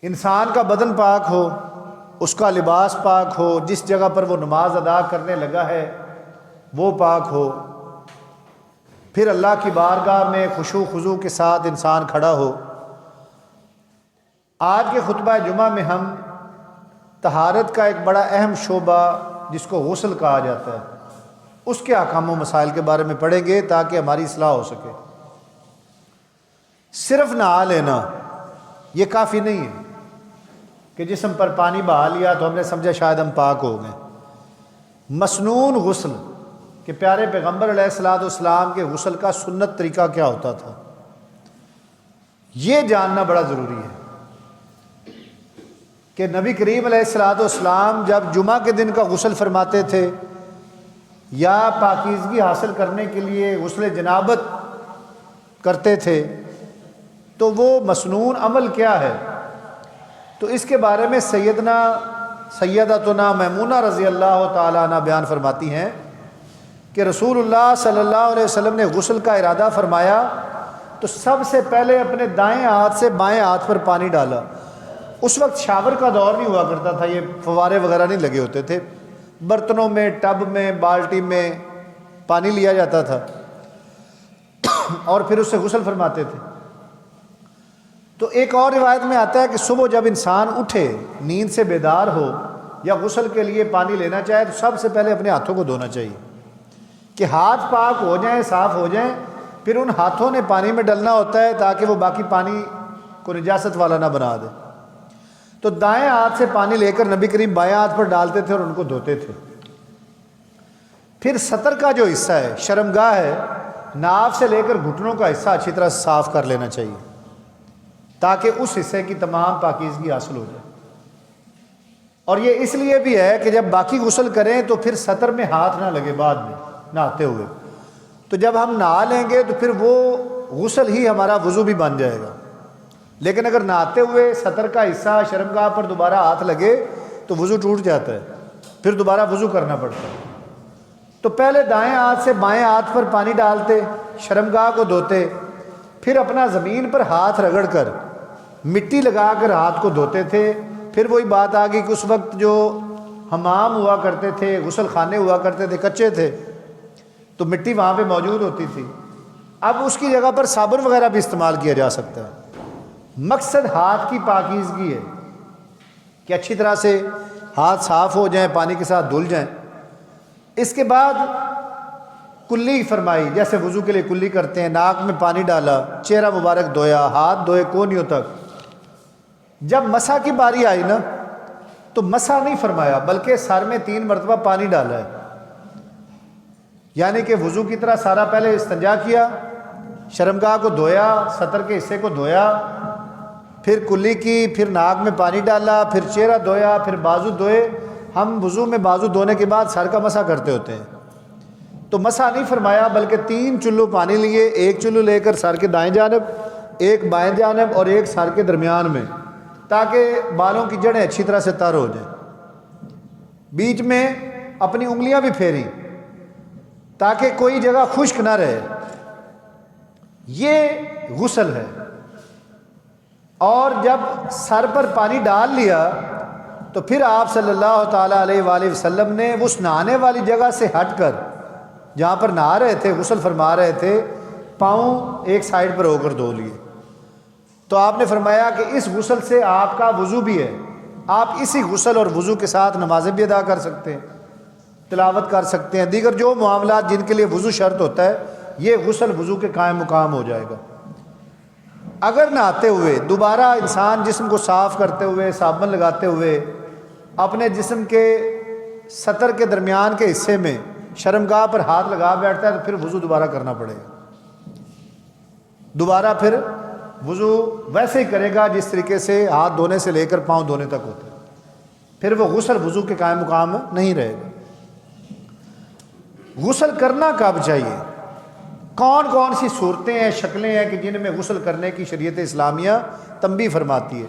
انسان کا بدن پاک ہو، اس کا لباس پاک ہو، جس جگہ پر وہ نماز ادا کرنے لگا ہے وہ پاک ہو، پھر اللہ کی بارگاہ میں خشوع خضوع کے ساتھ انسان کھڑا ہو۔ آج کے خطبہ جمعہ میں ہم طہارت کا ایک بڑا اہم شعبہ جس کو غسل کہا جاتا ہے اس کے احکام و مسائل کے بارے میں پڑھیں گے تاکہ ہماری اصلاح ہو سکے۔ صرف نہا لینا یہ کافی نہیں ہے کہ جسم پر پانی بہا لیا تو ہم نے سمجھا شاید ہم پاک ہو گئے۔ مسنون غسل کہ پیارے پیغمبر علیہ الصلوۃ والسلام کے غسل کا سنت طریقہ کیا ہوتا تھا، یہ جاننا بڑا ضروری ہے کہ نبی کریم علیہ الصلوۃ والسلام جب جمعہ کے دن کا غسل فرماتے تھے یا پاکیزگی حاصل کرنے کے لیے غسل جنابت کرتے تھے تو وہ مسنون عمل کیا ہے، تو اس کے بارے میں سیدتنا میمونہ رضی اللہ تعالیٰ عنہ بیان فرماتی ہیں کہ رسول اللہ صلی اللہ علیہ وسلم نے غسل کا ارادہ فرمایا تو سب سے پہلے اپنے دائیں ہاتھ سے بائیں ہاتھ پر پانی ڈالا۔ اس وقت شاور کا دور نہیں ہوا کرتا تھا، یہ فوارے وغیرہ نہیں لگے ہوتے تھے، برتنوں میں، ٹب میں، بالٹی میں پانی لیا جاتا تھا اور پھر اس سے غسل فرماتے تھے۔ تو ایک اور روایت میں آتا ہے کہ صبح جب انسان اٹھے، نیند سے بیدار ہو یا غسل کے لیے پانی لینا چاہے تو سب سے پہلے اپنے ہاتھوں کو دھونا چاہیے کہ ہاتھ پاک ہو جائیں، صاف ہو جائیں، پھر ان ہاتھوں نے پانی میں ڈلنا ہوتا ہے تاکہ وہ باقی پانی کو نجاست والا نہ بنا دے۔ تو دائیں ہاتھ سے پانی لے کر نبی کریم بائیں ہاتھ پر ڈالتے تھے اور ان کو دھوتے تھے۔ پھر سطر کا جو حصہ ہے، شرمگاہ ہے، ناف سے لے کر گھٹنوں کا حصہ اچھی طرح صاف کر لینا چاہیے تاکہ اس حصے کی تمام پاکیزگی حاصل ہو جائے۔ اور یہ اس لیے بھی ہے کہ جب باقی غسل کریں تو پھر سطر میں ہاتھ نہ لگے بعد میں نہاتے ہوئے، تو جب ہم نہا لیں گے تو پھر وہ غسل ہی ہمارا وضو بھی بن جائے گا۔ لیکن اگر نہاتے ہوئے سطر کا حصہ شرمگاہ پر دوبارہ ہاتھ لگے تو وضو ٹوٹ جاتا ہے، پھر دوبارہ وضو کرنا پڑتا ہے۔ تو پہلے دائیں ہاتھ سے بائیں ہاتھ پر پانی ڈالتے، شرمگاہ کو دھوتے، پھر اپنا زمین پر ہاتھ رگڑ کر مٹی لگا کر ہاتھ کو دھوتے تھے۔ پھر وہی بات آ گئی کہ اس وقت جو حمام ہوا کرتے تھے، غسل خانے ہوا کرتے تھے، کچے تھے تو مٹی وہاں پہ موجود ہوتی تھی، اب اس کی جگہ پر صابن وغیرہ بھی استعمال کیا جا سکتا ہے۔ مقصد ہاتھ کی پاکیزگی ہے کہ اچھی طرح سے ہاتھ صاف ہو جائیں، پانی کے ساتھ دھل جائیں۔ اس کے بعد کلی فرمائی، جیسے وضو کے لیے کلی کرتے ہیں، ناک میں پانی ڈالا، چہرہ مبارک دھویا، ہاتھ دھوئے کونیوں تک۔ جب مسح کی باری آئی نا تو مسح نہیں فرمایا بلکہ سر میں 3 مرتبہ پانی ڈالا ہے، یعنی کہ وضو کی طرح سارا پہلے استنجا کیا، شرمگاہ کو دھویا، سطر کے حصے کو دھویا، پھر کلی کی، پھر ناک میں پانی ڈالا، پھر چہرہ دھویا، پھر بازو دھوئے۔ ہم وضو میں بازو دھونے کے بعد سر کا مسح کرتے ہوتے ہیں، تو مسح نہیں فرمایا بلکہ 3 چلو پانی لیے، 1 چلو لے کر سر کے دائیں جانب، 1 بائیں جانب اور 1 سر کے درمیان میں، تاکہ بالوں کی جڑیں اچھی طرح سے تر ہو جائیں۔ بیچ میں اپنی انگلیاں بھی پھیری تاکہ کوئی جگہ خشک نہ رہے۔ یہ غسل ہے۔ اور جب سر پر پانی ڈال لیا تو پھر آپ صلی اللہ تعالیٰ علیہ وآلہ وسلم نے اس نہانے والی جگہ سے ہٹ کر جہاں پر نہا رہے تھے، غسل فرما رہے تھے، پاؤں ایک سائڈ پر ہو کر دھو لیے۔ تو آپ نے فرمایا کہ اس غسل سے آپ کا وضو بھی ہے، آپ اسی غسل اور وضو کے ساتھ نمازیں بھی ادا کر سکتے ہیں، تلاوت کر سکتے ہیں، دیگر جو معاملات جن کے لیے وضو شرط ہوتا ہے، یہ غسل وضو کے قائم مقام ہو جائے گا۔ اگر نہاتے ہوئے دوبارہ انسان جسم کو صاف کرتے ہوئے، صابن لگاتے ہوئے اپنے جسم کے سطر کے درمیان کے حصے میں شرمگاہ پر ہاتھ لگا بیٹھتا ہے تو پھر وضو دوبارہ کرنا پڑے گا، دوبارہ پھر وضو ویسے ہی کرے گا جس طریقے سے ہاتھ دھونے سے لے کر پاؤں دھونے تک ہوتا ہے، پھر وہ غسل وضو کے قائم مقام نہیں رہے گا۔ غسل کرنا کب چاہیے؟ کون کون سی صورتیں ہیں، شکلیں ہیں کہ جن میں غسل کرنے کی شریعت اسلامیہ تنبیہ فرماتی ہے؟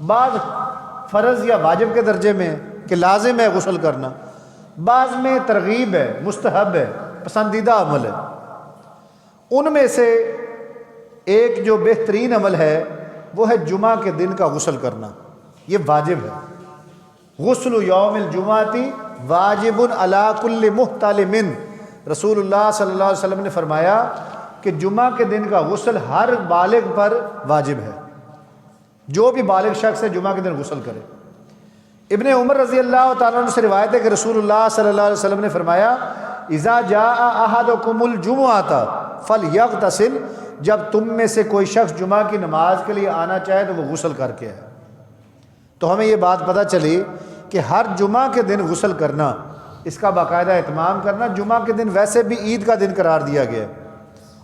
بعض فرض یا واجب کے درجے میں کہ لازم ہے غسل کرنا، بعض میں ترغیب ہے، مستحب ہے، پسندیدہ عمل ہے۔ ان میں سے ایک جو بہترین عمل ہے وہ ہے جمعہ کے دن کا غسل کرنا۔ یہ واجب ہے۔ غسل یوم الجمعۃ واجب علی کل محتلم، رسول اللہ صلی اللہ علیہ وسلم نے فرمایا کہ جمعہ کے دن کا غسل ہر بالغ پر واجب ہے، جو بھی بالغ شخص ہے جمعہ کے دن غسل کرے۔ ابن عمر رضی اللہ تعالیٰ عنہ سے روایت ہے کہ رسول اللہ صلی اللہ علیہ وسلم نے فرمایا اذا جاء احدکم الجمعۃ فلیغتسل، جب تم میں سے کوئی شخص جمعہ کی نماز کے لیے آنا چاہے تو وہ غسل کر کے آئے۔ تو ہمیں یہ بات پتہ چلی کہ ہر جمعہ کے دن غسل کرنا، اس کا باقاعدہ اہتمام کرنا، جمعہ کے دن ویسے بھی عید کا دن قرار دیا گیا ہے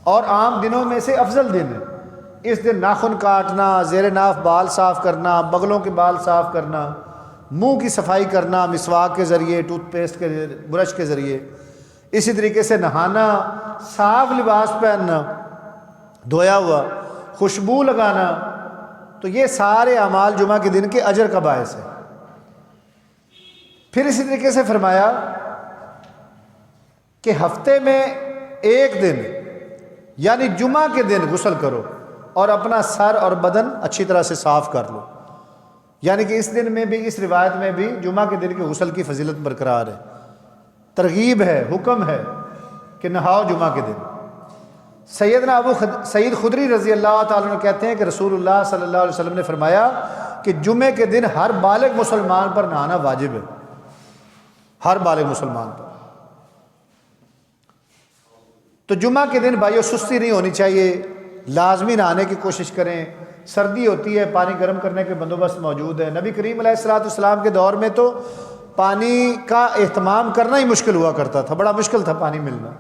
اور عام دنوں میں سے افضل دن ہے۔ اس دن ناخن کاٹنا، زیر ناف بال صاف کرنا، بغلوں کے بال صاف کرنا، منہ کی صفائی کرنا مسواک کے ذریعے، ٹوتھ پیسٹ کے برش کے ذریعے، اسی طریقے سے نہانا، صاف لباس پہننا، دھویا ہوا، خوشبو لگانا، تو یہ سارے اعمال جمعہ کے دن کے اجر کا باعث ہے۔ پھر اسی طریقے سے فرمایا کہ ہفتے میں ایک دن یعنی جمعہ کے دن غسل کرو اور اپنا سر اور بدن اچھی طرح سے صاف کر لو، یعنی کہ اس دن میں بھی، اس روایت میں بھی جمعہ کے دن کے غسل کی فضیلت برقرار ہے، ترغیب ہے، حکم ہے کہ نہاؤ جمعہ کے دن۔ سیدنا ابو سعید خدری رضی اللہ تعالیٰ عنہ کہتے ہیں کہ رسول اللہ صلی اللہ علیہ وسلم نے فرمایا کہ جمعے کے دن ہر بالغ مسلمان پر نہانا واجب ہے، ہر بالغ مسلمان پر۔ تو جمعہ کے دن بھائیو سستی نہیں ہونی چاہیے، لازمی نہانے کی کوشش کریں۔ سردی ہوتی ہے، پانی گرم کرنے کے بندوبست موجود ہے۔ نبی کریم علیہ السلام کے دور میں تو پانی کا اہتمام کرنا ہی مشکل ہوا کرتا تھا، بڑا مشکل تھا پانی ملنا۔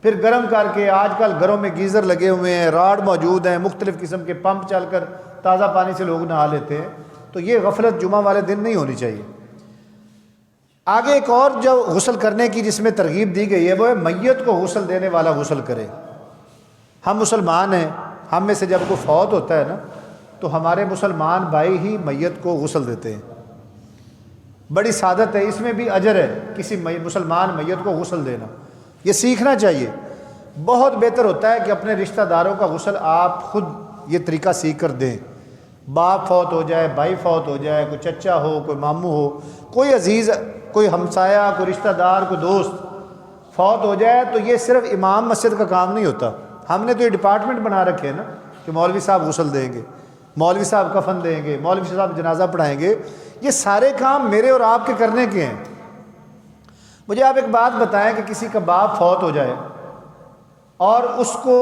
پھر گرم کر کے، آج کل گھروں میں گیزر لگے ہوئے ہیں، راڈ موجود ہیں، مختلف قسم کے پمپ چل کر تازہ پانی سے لوگ نہا لیتے ہیں، تو یہ غفلت جمعہ والے دن نہیں ہونی چاہیے۔ آگے ایک اور جو غسل کرنے کی جس میں ترغیب دی گئی ہے وہ ہے میت کو غسل دینے والا غسل کرے۔ ہم مسلمان ہیں، ہم میں سے جب کوئی فوت ہوتا ہے نا تو ہمارے مسلمان بھائی ہی میت کو غسل دیتے ہیں، بڑی سعادت ہے، اس میں بھی اجر ہے کسی مسلمان میت کو غسل دینا، یہ سیکھنا چاہیے۔ بہت بہتر ہوتا ہے کہ اپنے رشتہ داروں کا غسل آپ خود یہ طریقہ سیکھ کر دیں۔ باپ فوت ہو جائے، بھائی فوت ہو جائے، کوئی چچا ہو، کوئی ماموں ہو، کوئی عزیز، کوئی ہمسایہ، کوئی رشتہ دار، کوئی دوست فوت ہو جائے تو یہ صرف امام مسجد کا کام نہیں ہوتا، ہم نے تو یہ ڈپارٹمنٹ بنا رکھے ہیں نا کہ مولوی صاحب غسل دیں گے، مولوی صاحب کفن دیں گے، مولوی صاحب جنازہ پڑھائیں گے، یہ سارے کام میرے اور آپ کے کرنے کے ہیں۔ مجھے آپ ایک بات بتائیں کہ کسی کا باپ فوت ہو جائے اور اس کو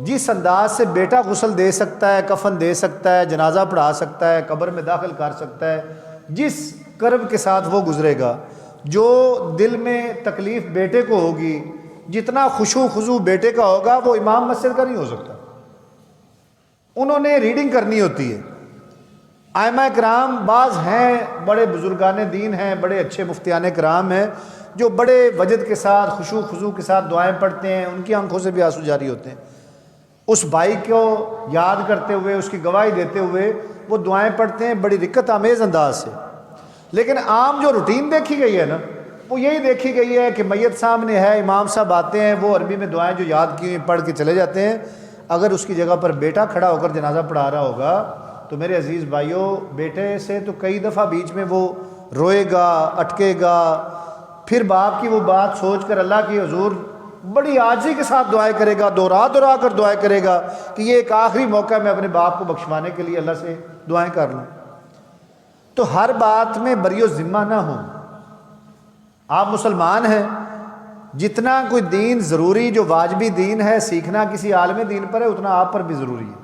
جس انداز سے بیٹا غسل دے سکتا ہے، کفن دے سکتا ہے، جنازہ پڑھا سکتا ہے، قبر میں داخل کر سکتا ہے، جس کرب کے ساتھ وہ گزرے گا، جو دل میں تکلیف بیٹے کو ہوگی، جتنا خشوع خضوع بیٹے کا ہوگا وہ امام مسجد کا نہیں ہو سکتا۔ انہوں نے ریڈنگ کرنی ہوتی ہے۔ ائمہ کرام بعض ہیں، بڑے بزرگان دین ہیں، بڑے اچھے مفتیان کرام ہیں جو بڑے وجد کے ساتھ، خشوع خضوع کے ساتھ دعائیں پڑھتے ہیں، ان کی آنکھوں سے بھی آنسو جاری ہوتے ہیں۔ اس بھائی کو یاد کرتے ہوئے، اس کی گواہی دیتے ہوئے وہ دعائیں پڑھتے ہیں بڑی رقت آمیز انداز سے۔ لیکن عام جو روٹین دیکھی گئی ہے نا وہ یہی دیکھی گئی ہے کہ میت سامنے ہے، امام صاحب آتے ہیں، وہ عربی میں دعائیں جو یاد کی ہوئی پڑھ کے چلے جاتے ہیں۔ اگر اس کی جگہ پر بیٹا کھڑا ہو کر جنازہ پڑھا رہا ہوگا تو میرے عزیز بھائیوں، بیٹے سے تو کئی دفعہ بیچ میں وہ روئے گا، اٹکے گا، پھر باپ کی وہ بات سوچ کر اللہ کی حضور بڑی عاجزی کے ساتھ دعائیں کرے گا، دورا دورا کر دعائیں کرے گا کہ یہ ایک آخری موقع میں اپنے باپ کو بخشوانے کے لیے اللہ سے دعائیں کر لوں۔ تو ہر بات میں بری و ذمہ نہ ہوں۔ آپ مسلمان ہیں، جتنا کوئی دین ضروری جو واجبی دین ہے سیکھنا کسی عالم دین پر ہے، اتنا آپ پر بھی ضروری ہے۔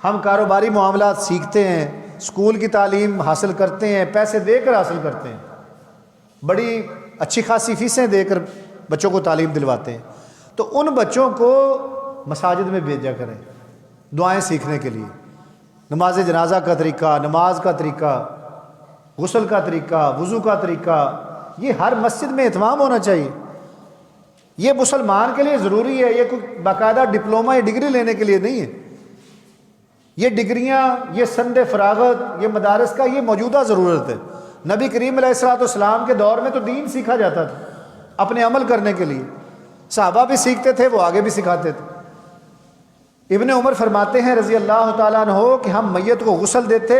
ہم کاروباری معاملات سیکھتے ہیں، اسکول کی تعلیم حاصل کرتے ہیں، پیسے دے کر حاصل کرتے ہیں، بڑی اچھی خاصی فیسیں دے کر بچوں کو تعلیم دلواتے ہیں، تو ان بچوں کو مساجد میں بھیجا کریں دعائیں سیکھنے کے لیے۔ نماز جنازہ کا طریقہ، نماز کا طریقہ، غسل کا طریقہ، وضو کا طریقہ، یہ ہر مسجد میں اہتمام ہونا چاہیے۔ یہ مسلمان کے لیے ضروری ہے، یہ کوئی باقاعدہ ڈپلومہ یا ڈگری لینے کے لیے نہیں ہے۔ یہ ڈگریاں، یہ سند فراغت، یہ مدارس کا یہ موجودہ ضرورت ہے۔ نبی کریم علیہ السلام کے دور میں تو دین سیکھا جاتا تھا اپنے عمل کرنے کے لیے، صحابہ بھی سیکھتے تھے، وہ آگے بھی سکھاتے تھے۔ ابن عمر فرماتے ہیں رضی اللہ تعالیٰ عنہ کہ ہم میت کو غسل دیتے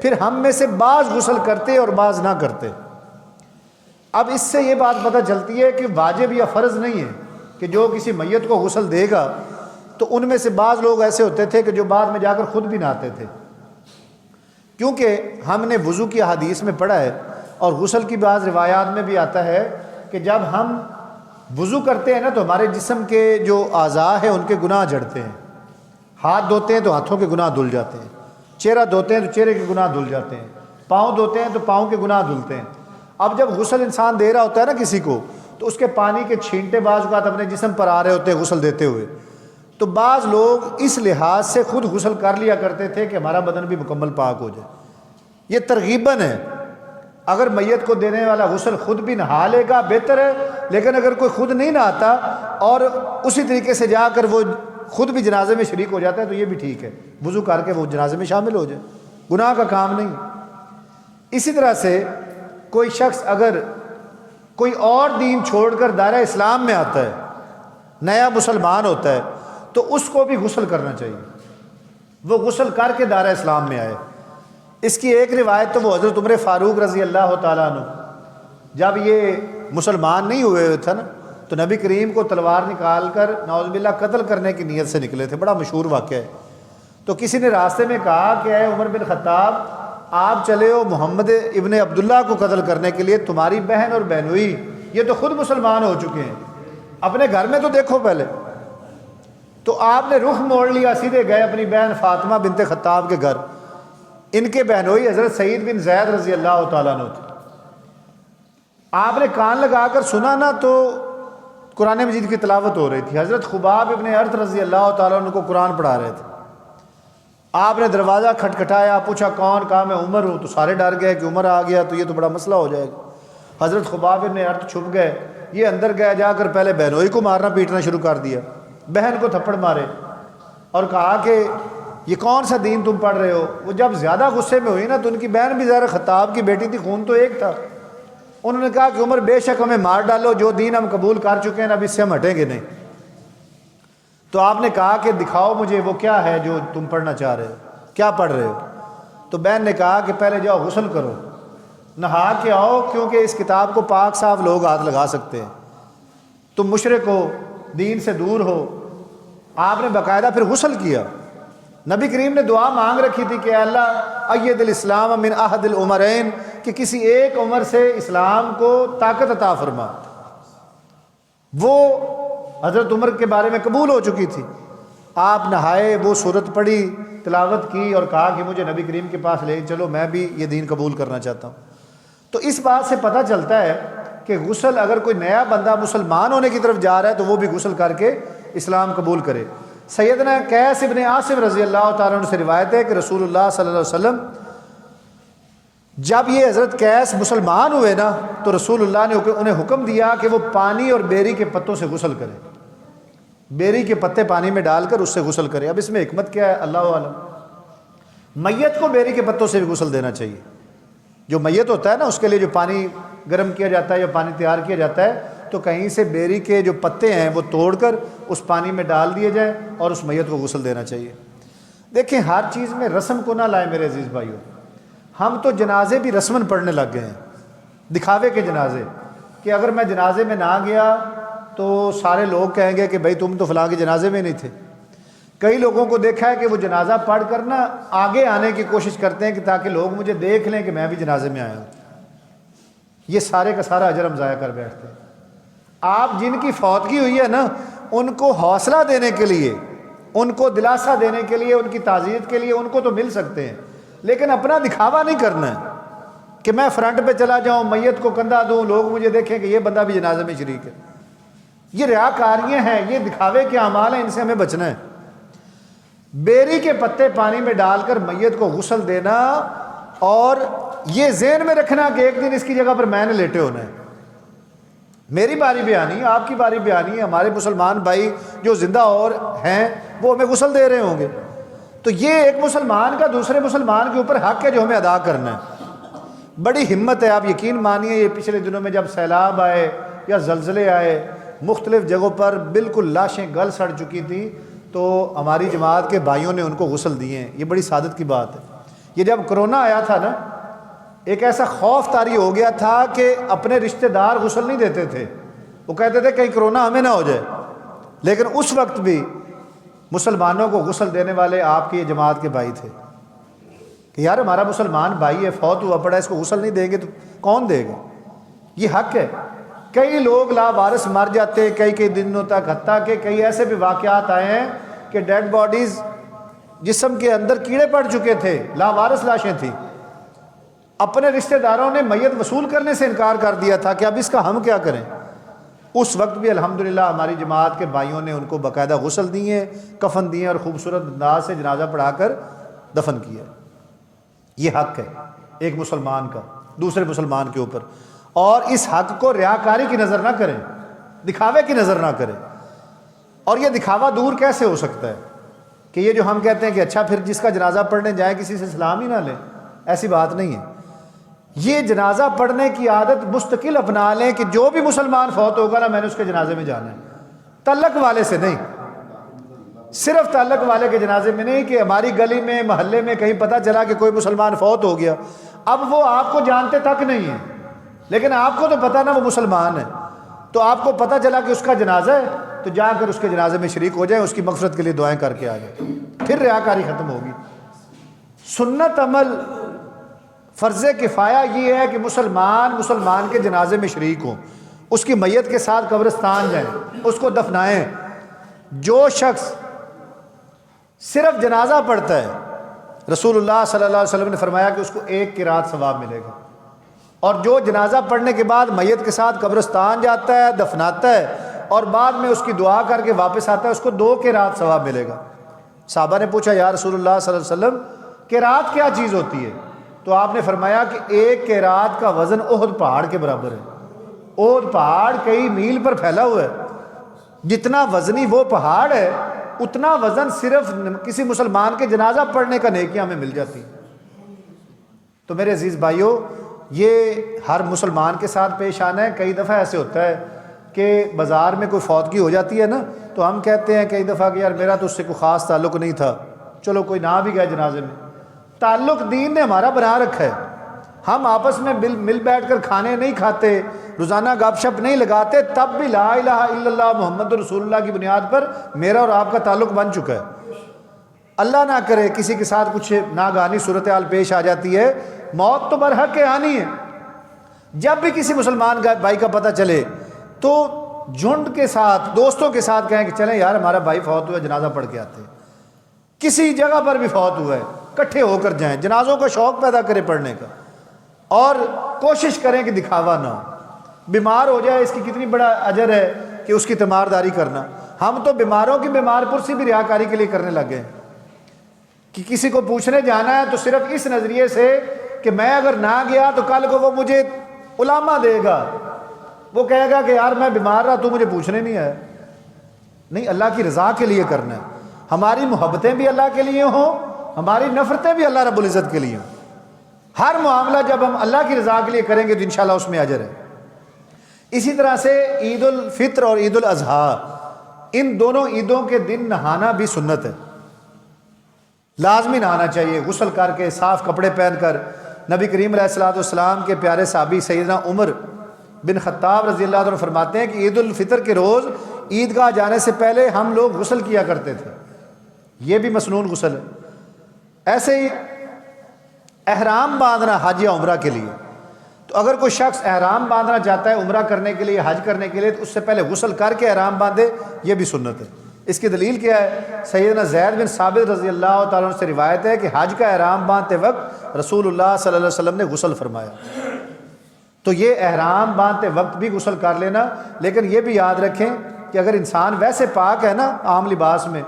پھر ہم میں سے بعض غسل کرتے اور بعض نہ کرتے۔ اب اس سے یہ بات پتہ چلتی ہے کہ واجب یا فرض نہیں ہے کہ جو کسی میت کو غسل دے گا، تو ان میں سے بعض لوگ ایسے ہوتے تھے کہ جو بعد میں جا کر خود بھی نہاتے تھے، کیونکہ ہم نے وضو کی احادیث میں پڑھا ہے اور غسل کی بعض روایات میں بھی آتا ہے کہ جب ہم وضو کرتے ہیں نا تو ہمارے جسم کے جو اعضاء ہیں ان کے گناہ جھڑتے ہیں۔ ہاتھ دھوتے ہیں تو ہاتھوں کے گناہ دھل جاتے ہیں، چہرہ دھوتے ہیں تو چہرے کے گناہ دھل جاتے ہیں، پاؤں دھوتے ہیں تو پاؤں کے گناہ دھلتے ہیں۔ اب جب غسل انسان دے رہا ہوتا ہے نا کسی کو، تو اس کے پانی کے چھینٹے بعض اوقات اپنے جسم پر آ رہے ہوتے ہیں غسل دیتے ہوئے، تو بعض لوگ اس لحاظ سے خود غسل کر لیا کرتے تھے کہ ہمارا بدن بھی مکمل پاک ہو جائے۔ یہ ترغیباً ہے، اگر میت کو دینے والا غسل خود بھی نہا لے گا بہتر ہے، لیکن اگر کوئی خود نہیں نہاتا اور اسی طریقے سے جا کر وہ خود بھی جنازے میں شریک ہو جاتا ہے تو یہ بھی ٹھیک ہے، وضو کر کے وہ جنازے میں شامل ہو جائے، گناہ کا کام نہیں۔ اسی طرح سے کوئی شخص اگر کوئی اور دین چھوڑ کر دائرہ اسلام میں آتا ہے، نیا مسلمان ہوتا ہے، تو اس کو بھی غسل کرنا چاہیے، وہ غسل کر کے دائرہ اسلام میں آئے۔ اس کی ایک روایت تو وہ حضرت عمر فاروق رضی اللہ تعالیٰ عنہ جب یہ مسلمان نہیں ہوئے تھا نا، تو نبی کریم کو تلوار نکال کر نعوذ باللہ قتل کرنے کی نیت سے نکلے تھے، بڑا مشہور واقعہ ہے۔ تو کسی نے راستے میں کہا کہ اے عمر بن خطاب، آپ چلے ہو محمد ابن عبداللہ کو قتل کرنے کے لیے، تمہاری بہن اور بہنوئی یہ تو خود مسلمان ہو چکے ہیں، اپنے گھر میں تو دیکھو پہلے۔ تو آپ نے رخ موڑ لیا، سیدھے گئے اپنی بہن فاطمہ بنت خطاب کے گھر۔ ان کے بہنوئی حضرت سعید بن زید رضی اللہ تعالیٰ عنہ تھے۔ آپ نے کان لگا کر سنا نا تو قرآن مجید کی تلاوت ہو رہی تھی، حضرت خباب ابن ارت رضی اللہ تعالیٰ عنہ کو قرآن پڑھا رہے تھے۔ آپ نے دروازہ کھٹکھٹایا، پوچھا کون؟ کہا میں عمر ہوں۔ تو سارے ڈر گئے کہ عمر آ گیا تو یہ تو بڑا مسئلہ ہو جائے گا۔ حضرت خباب ابن ارت چھپ گئے، یہ اندر گئے، جا کر پہلے بہنوئی کو مارنا پیٹنا شروع کر دیا، بہن کو تھپڑ مارے اور کہا کہ یہ کون سا دین تم پڑھ رہے ہو؟ وہ جب زیادہ غصے میں ہوئی نا تو ان کی بہن بھی ظاہر خطاب کی بیٹی تھی، خون تو ایک تھا، انہوں نے کہا کہ عمر بے شک ہمیں مار ڈالو، جو دین ہم قبول کر چکے ہیں اب اس سے ہم ہٹیں گے نہیں۔ تو آپ نے کہا کہ دکھاؤ مجھے وہ کیا ہے جو تم پڑھنا چاہ رہے ہو، کیا پڑھ رہے ہو؟ تو بہن نے کہا کہ پہلے جاؤ غسل کرو، نہا کے آؤ، کیونکہ اس کتاب کو پاک صاف لوگ ہاتھ لگا سکتے ہیں، تم مشرک ہو، دین سے دور ہو۔ آپ نے باقاعدہ پھر غسل کیا۔ نبی کریم نے دعا مانگ رکھی تھی کہ اللہ اید الاسلام من احد العمرین، کہ کسی ایک عمر سے اسلام کو طاقت عطا فرما۔ وہ حضرت عمر کے بارے میں قبول ہو چکی تھی۔ آپ نہائے، وہ صورت پڑھی، تلاوت کی اور کہا کہ مجھے نبی کریم کے پاس لے چلو، میں بھی یہ دین قبول کرنا چاہتا ہوں۔ تو اس بات سے پتہ چلتا ہے کہ غسل اگر کوئی نیا بندہ مسلمان ہونے کی طرف جا رہا ہے تو وہ بھی غسل کر کے اسلام قبول کرے۔ سیدنا قیس ابن عاصم رضی اللہ تعالیٰ عنہ سے روایت ہے کہ رسول اللہ صلی اللہ علیہ وسلم جب یہ حضرت قیس مسلمان ہوئے نا تو رسول اللہ نے انہیں حکم دیا کہ وہ پانی اور بیری کے پتوں سے غسل کریں، بیری کے پتے پانی میں ڈال کر اس سے غسل کریں۔ اب اس میں حکمت کیا ہے اللہ عالم۔ میت کو بیری کے پتوں سے بھی غسل دینا چاہیے۔ جو میت ہوتا ہے نا اس کے لیے جو پانی گرم کیا جاتا ہے یا پانی تیار کیا جاتا ہے تو کہیں سے بیری کے جو پتے ہیں وہ توڑ کر اس پانی میں ڈال دیے جائیں اور اس میت کو غسل دینا چاہیے۔ دیکھیں ہر چیز میں رسم کو نہ لائیں میرے عزیز بھائیوں، ہم تو جنازے بھی رسماً پڑھنے لگ گئے ہیں، دکھاوے کے جنازے، کہ اگر میں جنازے میں نہ گیا تو سارے لوگ کہیں گے کہ بھائی تم تو فلاں کے جنازے میں نہیں تھے۔ کئی لوگوں کو دیکھا ہے کہ وہ جنازہ پڑھ کر نا آگے آنے کی کوشش کرتے ہیں کہ تاکہ لوگ مجھے دیکھ لیں کہ میں بھی جنازے میں آیا ہوں۔ یہ سارے کا سارا اجر ہم ضائع کر بیٹھتے ہیں۔ آپ جن کی فوتگی ہوئی ہے نا ان کو حوصلہ دینے کے لیے، ان کو دلاسا دینے کے لیے، ان کی تعزیت کے لیے ان کو تو مل سکتے ہیں، لیکن اپنا دکھاوا نہیں کرنا ہے کہ میں فرنٹ پہ چلا جاؤں، میت کو کندھا دوں، لوگ مجھے دیکھیں کہ یہ بندہ بھی جنازے میں شریک ہے۔ یہ ریاکاریاں ہیں، یہ دکھاوے کے اعمال ہیں، ان سے ہمیں بچنا ہے۔ بیری کے پتے پانی میں ڈال کر میت کو غسل دینا اور یہ ذہن میں رکھنا کہ ایک دن اس کی جگہ پر میں نے لیٹے ہونا ہے، میری باری بھی آنی ہے، آپ کی باری بھی آنی ہے، ہمارے مسلمان بھائی جو زندہ اور ہیں وہ ہمیں غسل دے رہے ہوں گے۔ تو یہ ایک مسلمان کا دوسرے مسلمان کے اوپر حق ہے جو ہمیں ادا کرنا ہے۔ بڑی ہمت ہے، آپ یقین مانیے یہ پچھلے دنوں میں جب سیلاب آئے یا زلزلے آئے، مختلف جگہوں پر بالکل لاشیں گل سڑ چکی تھیں، تو ہماری جماعت کے بھائیوں نے ان کو غسل دیے ہیں۔ یہ بڑی سعادت کی بات ہے یہ جب کرونا آیا تھا نا، ایک ایسا خوف طاری ہو گیا تھا کہ اپنے رشتہ دار غسل نہیں دیتے تھے، وہ کہتے تھے کہیں کرونا ہمیں نہ ہو جائے۔ لیکن اس وقت بھی مسلمانوں کو غسل دینے والے آپ کی جماعت کے بھائی تھے کہ یار ہمارا مسلمان بھائی ہے، فوت ہوا پڑا ہے، اس کو غسل نہیں دیں گے تو کون دے گا؟ یہ حق ہے۔ کئی لوگ لاوارث مر جاتے کئی دنوں تک، حتیٰ کہ کئی ایسے بھی واقعات آئے ہیں کہ ڈیڈ باڈیز جسم کے اندر کیڑے پڑ چکے تھے، لاوارث لاشیں تھیں، اپنے رشتہ داروں نے میت وصول کرنے سے انکار کر دیا تھا کہ اب اس کا ہم کیا کریں۔ اس وقت بھی الحمدللہ ہماری جماعت کے بھائیوں نے ان کو باقاعدہ غسل دیے، کفن دیے اور خوبصورت انداز سے جنازہ پڑھا کر دفن کیا۔ یہ حق ہے ایک مسلمان کا دوسرے مسلمان کے اوپر، اور اس حق کو ریاکاری کی نظر نہ کریں، دکھاوے کی نظر نہ کریں۔ اور یہ دکھاوا دور کیسے ہو سکتا ہے کہ یہ جو ہم کہتے ہیں کہ اچھا پھر جس کا جنازہ پڑھنے جائیں کسی سے سلام ہی نہ لیں، ایسی بات نہیں ہے۔ یہ جنازہ پڑھنے کی عادت مستقل اپنا لیں کہ جو بھی مسلمان فوت ہوگا نا میں نے اس کے جنازے میں جانا ہے، تعلق والے سے نہیں، صرف تعلق والے کے جنازے میں نہیں کہ ہماری گلی میں محلے میں کہیں پتہ چلا کہ کوئی مسلمان فوت ہو گیا، اب وہ آپ کو جانتے تک نہیں ہیں لیکن آپ کو تو پتہ نا وہ مسلمان ہے، تو آپ کو پتہ چلا کہ اس کا جنازہ ہے تو جا کر اس کے جنازے میں شریک ہو جائیں، اس کی مغفرت کے لیے دعائیں کر کے آ جائیں، پھر ریاکاری ختم ہوگی۔ سنت عمل فرض کفایہ یہ ہے کہ مسلمان کے جنازے میں شریک ہوں، اس کی میت کے ساتھ قبرستان جائیں، اس کو دفنائیں۔ جو شخص صرف جنازہ پڑھتا ہے رسول اللہ صلی اللہ علیہ وسلم نے فرمایا کہ اس کو 1 قرات ثواب ملے گا، اور جو جنازہ پڑھنے کے بعد میت کے ساتھ قبرستان جاتا ہے، دفناتا ہے اور بعد میں اس کی دعا کر کے واپس آتا ہے، اس کو 2 قرات ثواب ملے گا۔ صحابہ نے پوچھا یا رسول اللہ صلی اللہ علیہ وسلم قرات کیا چیز ہوتی ہے؟ تو آپ نے فرمایا کہ 1 قرات کا وزن احد پہاڑ کے برابر ہے۔ احد پہاڑ کئی میل پر پھیلا ہوا ہے، جتنا وزنی وہ پہاڑ ہے اتنا وزن صرف کسی مسلمان کے جنازہ پڑھنے کا نیکیاں ہمیں مل جاتی۔ تو میرے عزیز بھائیوں، یہ ہر مسلمان کے ساتھ پیش آنا ہے۔ کئی دفعہ ایسے ہوتا ہے کہ بازار میں کوئی فوتگی ہو جاتی ہے نا، تو ہم کہتے ہیں کئی دفعہ کہ یار میرا تو اس سے کوئی خاص تعلق نہیں تھا، چلو کوئی نہ بھی گیا جنازے میں۔ تعلق دین نے ہمارا بنا رکھا ہے، ہم آپس میں مل بیٹھ کر کھانے نہیں کھاتے، روزانہ گپ شپ نہیں لگاتے، تب بھی لا الہ الا اللہ محمد رسول اللہ کی بنیاد پر میرا اور آپ کا تعلق بن چکا ہے۔ اللہ نہ کرے کسی کے ساتھ کچھ ناگہانی صورتحال پیش آ جاتی ہے، موت تو برحق ہے آنی ہے۔ جب بھی کسی مسلمان بھائی کا پتہ چلے تو جھنڈ کے ساتھ دوستوں کے ساتھ کہیں کہ چلیں یار ہمارا بھائی فوت ہوا ہے، جنازہ پڑھ کے آتے ہیں۔ کسی جگہ پر بھی فوت ہوا ہے اکٹھے ہو کر جائیں، جنازوں کا شوق پیدا کریں پڑھنے کا، اور کوشش کریں کہ دکھاوا نہ ہو۔ بیمار ہو جائے اس کی کتنی بڑا اجر ہے کہ اس کی تیمارداری کرنا۔ ہم تو بیماروں کی بیمار پرسی بھی ریاکاری کے لیے کرنے لگے ہیں کہ کسی کو پوچھنے جانا ہے تو صرف اس نظریے سے کہ میں اگر نہ گیا تو کل کو وہ مجھے علامہ دے گا، وہ کہے گا کہ یار میں بیمار رہا تو مجھے پوچھنے نہیں آیا۔ نہیں، اللہ کی رضا کے لیے کرنا ہے، ہماری محبتیں بھی اللہ کے لیے ہوں، ہماری نفرتیں بھی اللہ رب العزت کے لیے ہوں۔ ہر معاملہ جب ہم اللہ کی رضا کے لیے کریں گے تو انشاءاللہ اس میں اجر ہے۔ اسی طرح سے عید الفطر اور عید الاضحیٰ، ان دونوں عیدوں کے دن نہانا بھی سنت ہے، لازمی نہانا چاہیے، غسل کر کے صاف کپڑے پہن کر۔ نبی کریم علیہ الصلوۃ والسلام کے پیارے صحابی سیدنا عمر بن خطاب رضی اللہ عنہ فرماتے ہیں کہ عید الفطر کے روز عیدگاہ جانے سے پہلے ہم لوگ غسل کیا کرتے تھے، یہ بھی مسنون غسل ہے۔ ایسے ہی احرام باندھنا حج یا عمرہ کے لیے، تو اگر کوئی شخص احرام باندھنا چاہتا ہے عمرہ کرنے کے لیے، حج کرنے کے لیے، تو اس سے پہلے غسل کر کے احرام باندھے، یہ بھی سنت ہے۔ اس کی دلیل کیا ہے؟ سیدنا زید بن ثابت رضی اللہ تعالیٰ عنہ سے روایت ہے کہ حج کا احرام باندھتے وقت رسول اللہ صلی اللہ علیہ وسلم نے غسل فرمایا۔ تو یہ احرام باندھتے وقت بھی غسل کر لینا، لیکن یہ بھی یاد رکھیں کہ اگر انسان ویسے پاک ہے نا عام لباس میں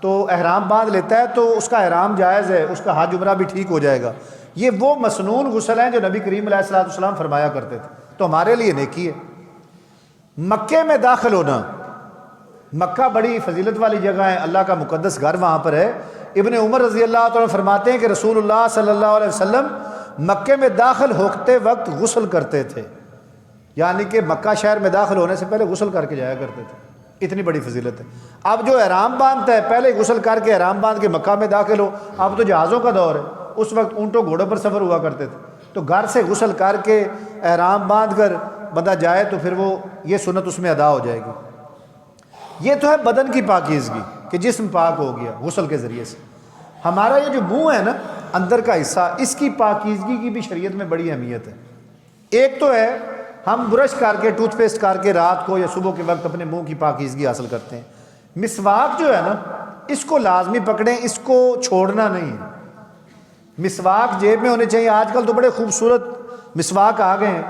تو احرام باندھ لیتا ہے تو اس کا احرام جائز ہے، اس کا حج عمرہ بھی ٹھیک ہو جائے گا۔ یہ وہ مسنون غسل ہیں جو نبی کریم علیہ الصلوۃ والسلام فرمایا کرتے تھے، تو ہمارے لیے نیکی ہے۔ مکے میں داخل ہونا، مکہ بڑی فضیلت والی جگہ ہے، اللہ کا مقدس گھر وہاں پر ہے۔ ابن عمر رضی اللہ تعالیٰ فرماتے ہیں کہ رسول اللہ صلی اللہ علیہ وسلم مکے میں داخل ہوتے وقت غسل کرتے تھے، یعنی کہ مکہ شہر میں داخل ہونے سے پہلے غسل کر کے جایا کرتے تھے، اتنی بڑی فضیلت ہے۔ اب جو احرام باندھتا ہے پہلے غسل کر کے احرام باندھ کے مکہ میں داخل ہو، اب تو جہازوں کا دور ہے، اس وقت اونٹوں گھوڑوں پر سفر ہوا کرتے تھے، تو گھر سے غسل کر کے احرام باندھ کر بندہ جائے تو پھر وہ یہ سنت اس میں ادا ہو جائے گی۔ یہ تو ہے بدن کی پاکیزگی کہ جسم پاک ہو گیا غسل کے ذریعے سے۔ ہمارا یہ جو منہ ہے نا اندر کا حصہ، اس کی پاکیزگی کی بھی شریعت میں بڑی اہمیت ہے۔ ایک تو ہے ہم برش کر کے ٹوتھ پیسٹ کر کے رات کو یا صبح کے وقت اپنے منہ کی پاکیزگی حاصل کرتے ہیں۔ مسواک جو ہے نا اس کو لازمی پکڑیں، اس کو چھوڑنا نہیں ہے۔ مسواک جیب میں ہونے چاہیے۔ آج کل تو بڑے خوبصورت مسواک آ گئے ہیں،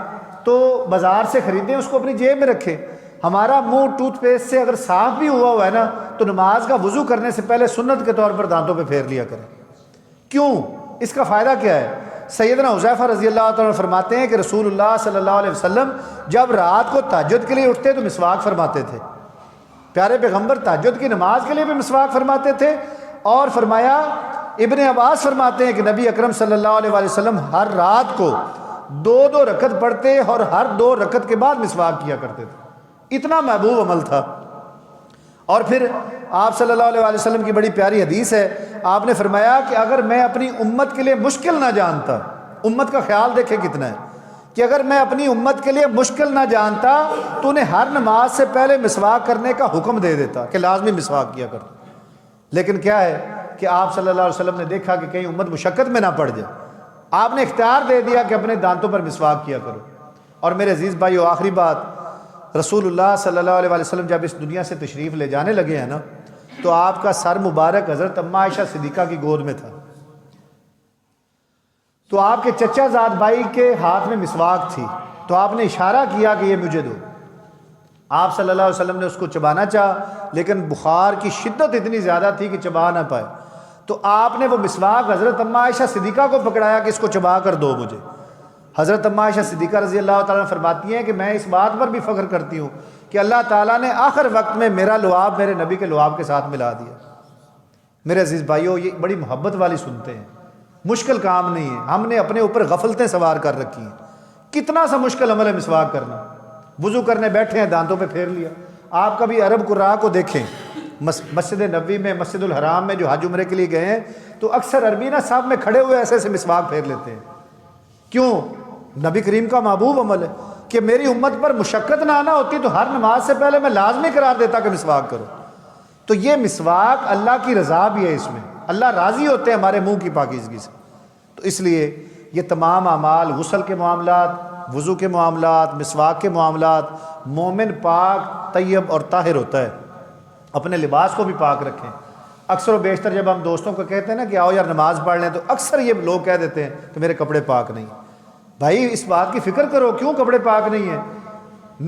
تو بازار سے خریدیں، اس کو اپنی جیب میں رکھیں۔ ہمارا منہ ٹوتھ پیسٹ سے اگر صاف بھی ہوا ہے نا تو نماز کا وضو کرنے سے پہلے سنت کے طور پر دانتوں پہ پھیر لیا کریں۔ کیوں؟ اس کا فائدہ کیا ہے؟ سیدنا حذیفہ رضی اللہ تعالیٰ عنہ فرماتے ہیں کہ رسول اللہ صلی اللہ علیہ وسلم جب رات کو تہجد کے لیے اٹھتے تو مسواک فرماتے تھے۔ پیارے پیغمبر تہجد کی نماز کے لیے بھی مسواک فرماتے تھے، اور فرمایا ابن عباس فرماتے ہیں کہ نبی اکرم صلی اللہ علیہ وسلم ہر رات کو 2 رکعت پڑھتے اور ہر 2 رکعت کے بعد مسواک کیا کرتے تھے۔ اتنا محبوب عمل تھا۔ اور پھر آپ صلی اللہ علیہ وسلم کی بڑی پیاری حدیث ہے، آپ نے فرمایا کہ اگر میں اپنی امت کے لیے مشکل نہ جانتا، امت کا خیال دیکھیں کتنا ہے، کہ اگر میں اپنی امت کے لیے مشکل نہ جانتا تو انہیں ہر نماز سے پہلے مسواک کرنے کا حکم دے دیتا کہ لازمی مسواک کیا کرتا۔ لیکن کیا ہے کہ آپ صلی اللہ علیہ وسلم نے دیکھا کہ کہیں امت مشقت میں نہ پڑ جائے، آپ نے اختیار دے دیا کہ اپنے دانتوں پر مسواک کیا کرو۔ اور میرے عزیز بھائیو، آخری بات، رسول اللہ صلی اللہ علیہ وسلم جب اس دنیا سے تشریف لے جانے لگے ہیں نا تو آپ کا سر مبارک حضرت اماں عائشہ صدیقہ کی گود میں تھا، تو آپ کے چچا زاد بھائی کے ہاتھ میں مسواک تھی، تو آپ نے اشارہ کیا کہ یہ مجھے دو۔ آپ صلی اللہ علیہ وسلم نے اس کو چبانا چاہا، لیکن بخار کی شدت اتنی زیادہ تھی کہ چبا نہ پائے، تو آپ نے وہ مسواک حضرت اماں عائشہ صدیقہ کو پکڑایا کہ اس کو چبا کر دو مجھے۔ حضرت اماں عائشہ صدیقہ رضی اللہ تعالیٰ عنہ فرماتی ہیں کہ میں اس بات پر بھی فخر کرتی ہوں کہ اللہ تعالیٰ نے آخر وقت میں میرا لعاب میرے نبی کے لعاب کے ساتھ ملا دیا۔ میرے عزیز بھائیو، یہ بڑی محبت والی سنتے ہیں، مشکل کام نہیں ہے۔ ہم نے اپنے اوپر غفلتیں سوار کر رکھی ہیں۔ کتنا سا مشکل عمل ہے مسواک کرنا۔ وضو کرنے بیٹھے ہیں، دانتوں پہ پھیر لیا۔ آپ کبھی عرب قراء کو دیکھیں، مسجد نبوی میں، مسجد الحرام میں جو حج عمرے کے لیے گئے ہیں، تو اکثر عربی نا صاحب میں کھڑے ہوئے ایسے ایسے مسواک پھیر لیتے ہیں۔ کیوں؟ نبی کریم کا محبوب عمل ہے کہ میری امت پر مشقت نہ آنا ہوتی تو ہر نماز سے پہلے میں لازمی قرار دیتا کہ مسواک کرو۔ تو یہ مسواک اللہ کی رضا بھی ہے، اس میں اللہ راضی ہوتے ہیں ہمارے منہ کی پاکیزگی سے۔ تو اس لیے یہ تمام اعمال، غسل کے معاملات، وضو کے معاملات، مسواک کے معاملات، مومن پاک، طیب اور طاہر ہوتا ہے۔ اپنے لباس کو بھی پاک رکھیں۔ اکثر و بیشتر جب ہم دوستوں کو کہتے ہیں نا کہ آؤ یار نماز پڑھ لیں، تو اکثر یہ لوگ کہہ دیتے ہیں کہ میرے کپڑے پاک نہیں۔ بھائی اس بات کی فکر کرو، کیوں کپڑے پاک نہیں ہیں؟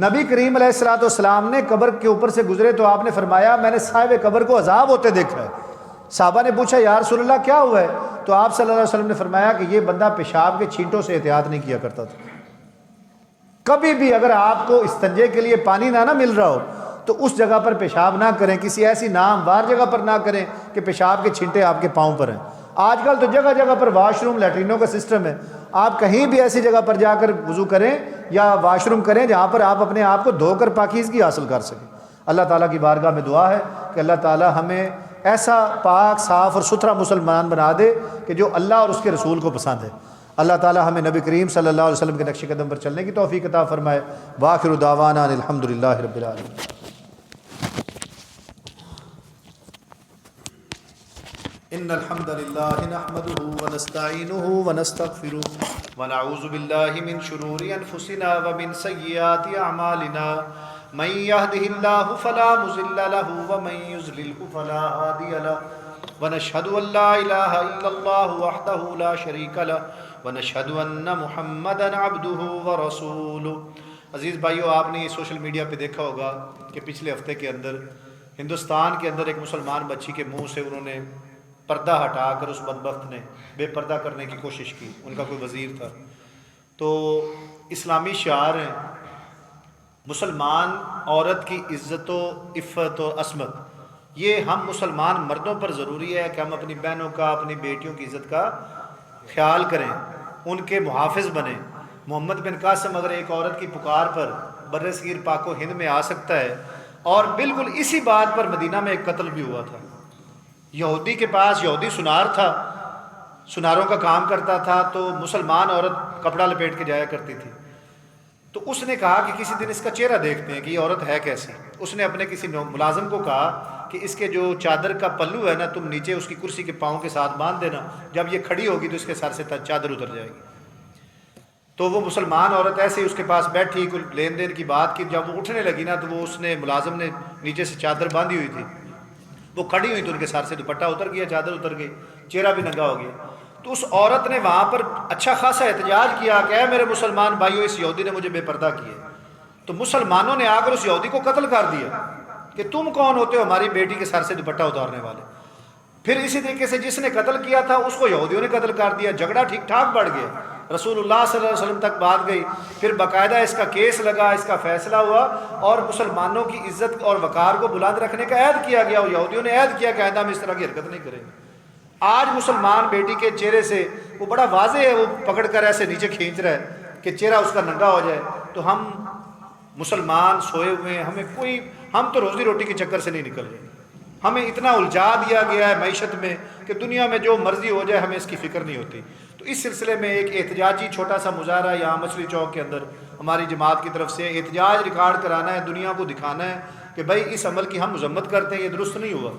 نبی کریم علیہ الصلوۃ والسلام نے قبر کے اوپر سے گزرے تو آپ نے فرمایا میں نے صاحب قبر کو عذاب ہوتے دیکھا ہے۔ صحابہ نے پوچھا یا رسول اللہ کیا ہوا ہے؟ تو آپ صلی اللہ علیہ وسلم نے فرمایا کہ یہ بندہ پیشاب کے چھینٹوں سے احتیاط نہیں کیا کرتا تھا۔ کبھی بھی اگر آپ کو استنجے کے لیے پانی نہ مل رہا ہو تو اس جگہ پر پیشاب نہ کریں، کسی ایسی ناموار جگہ پر نہ کریں کہ پیشاب کے چھینٹے آپ کے پاؤں پر ہیں۔ آج کل تو جگہ جگہ پر واش روم، لیٹرینوں کا سسٹم ہے، آپ کہیں بھی ایسی جگہ پر جا کر وضو کریں یا واش روم کریں جہاں پر آپ اپنے آپ کو دھو کر پاکیزگی حاصل کر سکیں۔ اللہ تعالیٰ کی بارگاہ میں دعا ہے کہ اللہ تعالیٰ ہمیں ایسا پاک، صاف اور ستھرا مسلمان بنا دے کہ جو اللہ اور اس کے رسول کو پسند ہے۔ اللہ تعالیٰ ہمیں نبی کریم صلی اللہ علیہ وسلم کے نقش قدم پر چلنے کی توفیق عطا فرمائے۔ وآخر دعوانا ان الحمدللہ رب العالمین۔ ان الحمد لله نحمده ونستعينه ونستغفره ونعوذ بالله من شرور انفسنا ومن سيئات اعمالنا من يهده الله فلا مضل له ومن يضلل فلا هادي له ونشهد ان لا اله الا الله وحده لا شريك له ونشهد ان محمدا عبده ورسوله۔ عزیز بھائیو، آپ نے یہ سوشل میڈیا پہ دیکھا ہوگا کہ پچھلے ہفتے کے اندر ہندوستان کے اندر ایک مسلمان بچی کے منہ سے انہوں نے پردہ ہٹا کر اس بدبخت نے بے پردہ کرنے کی کوشش کی۔ ان کا کوئی وزیر تھا۔ تو اسلامی شعار ہیں مسلمان عورت کی عزت و عفت و عصمت، یہ ہم مسلمان مردوں پر ضروری ہے کہ ہم اپنی بہنوں کا، اپنی بیٹیوں کی عزت کا خیال کریں، ان کے محافظ بنیں۔ محمد بن قاسم اگر ایک عورت کی پکار پر بر صغیر پاک و ہند میں آ سکتا ہے، اور بالکل اسی بات پر مدینہ میں ایک قتل بھی ہوا تھا۔ یہودی کے پاس یہودی سنار تھا، سناروں کا کام کرتا تھا، تو مسلمان عورت کپڑا لپیٹ کے جایا کرتی تھی۔ تو اس نے کہا کہ کسی دن اس کا چہرہ دیکھتے ہیں کہ یہ عورت ہے کیسی۔ اس نے اپنے کسی ملازم کو کہا کہ اس کے جو چادر کا پلو ہے نا، تم نیچے اس کی کرسی کے پاؤں کے ساتھ باندھ دینا، جب یہ کھڑی ہوگی تو اس کے سر سے چادر اتر جائے گی۔ تو وہ مسلمان عورت ایسے ہی اس کے پاس بیٹھی، کوئی لین دین کی بات کی، جب وہ اٹھنے لگی نا تو وہ اس نے ملازم نے نیچے سے چادر باندھی ہوئی تھی، وہ کھڑی ہوئی تو ان کے سر سے دوپٹہ اتر گیا، چادر اتر گئی، چہرہ بھی ننگا ہو گیا۔ تو اس عورت نے وہاں پر اچھا خاصا احتجاج کیا کہ اے میرے مسلمان بھائیو، اس یہودی نے مجھے بے پردہ کیا۔ تو مسلمانوں نے آ کر اس یہودی کو قتل کر دیا کہ تم کون ہوتے ہو ہماری بیٹی کے سر سے دوپٹہ اتارنے والے۔ پھر اسی طریقے سے جس نے قتل کیا تھا اس کو یہودیوں نے قتل کر دیا، جھگڑا ٹھیک ٹھاک بڑھ گیا، رسول اللہ صلی اللہ علیہ وسلم تک بات گئی، پھر باقاعدہ اس کا کیس لگا، اس کا فیصلہ ہوا، اور مسلمانوں کی عزت اور وقار کو بلند رکھنے کا عہد کیا گیا، اور یہودیوں نے عہد کیا کہ آئندہ ہم اس طرح کی حرکت نہیں کریں گے۔ آج مسلمان بیٹی کے چہرے سے وہ بڑا واضح ہے، وہ پکڑ کر ایسے نیچے کھینچ رہا ہے کہ چہرہ اس کا ننگا ہو جائے، تو ہم مسلمان سوئے ہوئے ہیں، ہم تو روزی روٹی کے چکر سے نہیں نکل رہے، ہمیں اتنا الجھا دیا گیا ہے معیشت میں کہ دنیا میں جو مرضی ہو جائے ہمیں اس کی فکر نہیں ہوتی۔ تو اس سلسلے میں ایک احتجاجی چھوٹا سا مظاہرہ یہاں مچھلی چوک کے اندر ہماری جماعت کی طرف سے احتجاج ریکارڈ کرانا ہے، دنیا کو دکھانا ہے کہ بھائی اس عمل کی ہم مذمت کرتے ہیں، یہ درست نہیں ہوا۔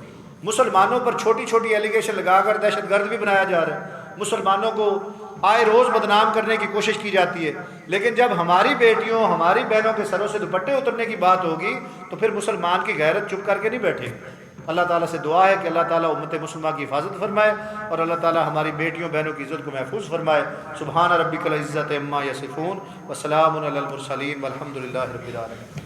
مسلمانوں پر چھوٹی چھوٹی ایلیگیشن لگا کر دہشت گرد بھی بنایا جا رہا ہے، مسلمانوں کو آئے روز بدنام کرنے کی کوشش کی جاتی ہے، لیکن جب ہماری بیٹیوں ہماری بہنوں کے سروں سے دوپٹے اترنے کی بات ہوگی تو پھر مسلمان کی غیرت چپ کر کے نہیں بیٹھے۔ اللہ تعالیٰ سے دعا ہے کہ اللہ تعالیٰ امت مسلمہ کی حفاظت فرمائے، اور اللہ تعالیٰ ہماری بیٹیوں بہنوں کی عزت کو محفوظ فرمائے۔ سبحان ربک العزت عما یصفون وسلام علی المرسلین والحمد للہ رب العالمین۔